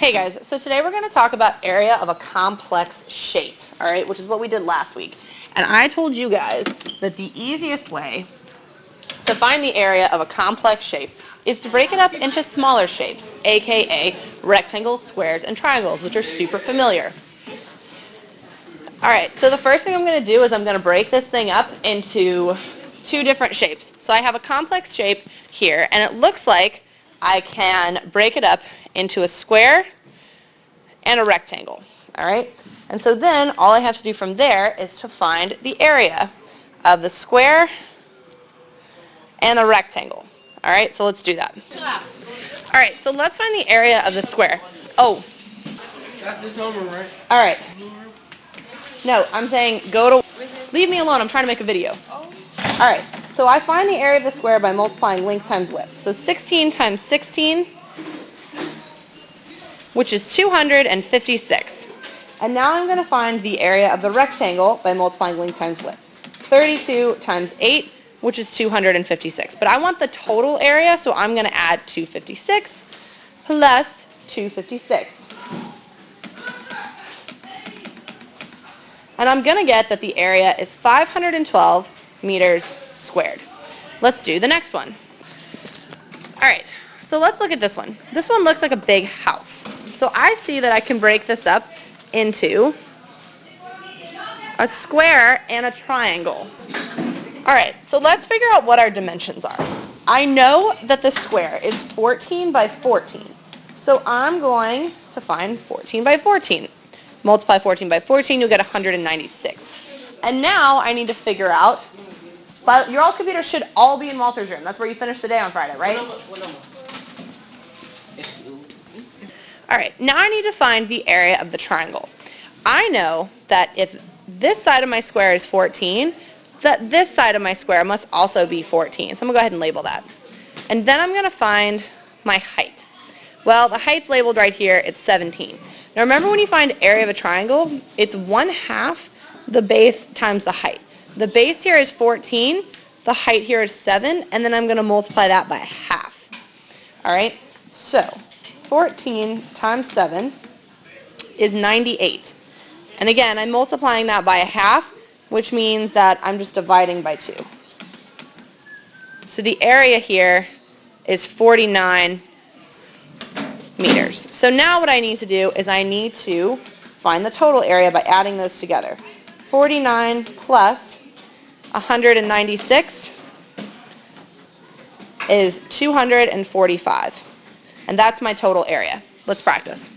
Hey guys, so today we're going to talk about area of a complex shape, all right, which is what we did last week. And I told you guys that the easiest way to find the area of a complex shape is to break it up into smaller shapes, aka rectangles, squares, and triangles, which are super familiar. All right, so the first thing I'm going to do is I'm going to break this thing up into two different shapes. So I have a complex shape here, and it looks like I can break it up into a square and a rectangle, all right? And so then all I have to do from there is to find the area of the square and the rectangle, all right? So let's do that. All right, so let's find the area of the square. Oh. That's this homeroom, right? All right. No, I'm saying go to, leave me alone, I'm trying to make a video. All right, so I find the area of the square by multiplying length times width. So 16 times 16, which is 256. And now I'm going to find the area of the rectangle by multiplying length times width. 32 times 8, which is 256. But I want the total area, so I'm going to add 256 plus 256. And I'm going to get that the area is 512 meters squared. Let's do the next one. All right, so let's look at this one. This one looks like a big house. So I see that I can break this up into a square and a triangle. All right, so let's figure out what our dimensions are. I know that the square is 14 by 14. So I'm going to find 14 by 14. Multiply 14 by 14, you'll get 196. And now I need to figure out, well, your all's computers should all be in Walter's room. That's where you finish the day on Friday, right? What number? All right, now I need to find the area of the triangle. I know that if this side of my square is 14, that this side of my square must also be 14. So I'm going to go ahead and label that. And then I'm going to find my height. Well, the height's labeled right here. It's 17. Now remember, when you find area of a triangle, it's 1/2 the base times the height. The base here is 14. The height here is 7. And then I'm going to multiply that by 1/2. All right? So 14 times 7 is 98. And again, I'm multiplying that by 1/2, which means that I'm just dividing by 2. So the area here is 49 meters. So now what I need to do is I need to find the total area by adding those together. 49 plus 196 is 245. And that's my total area. Let's practice.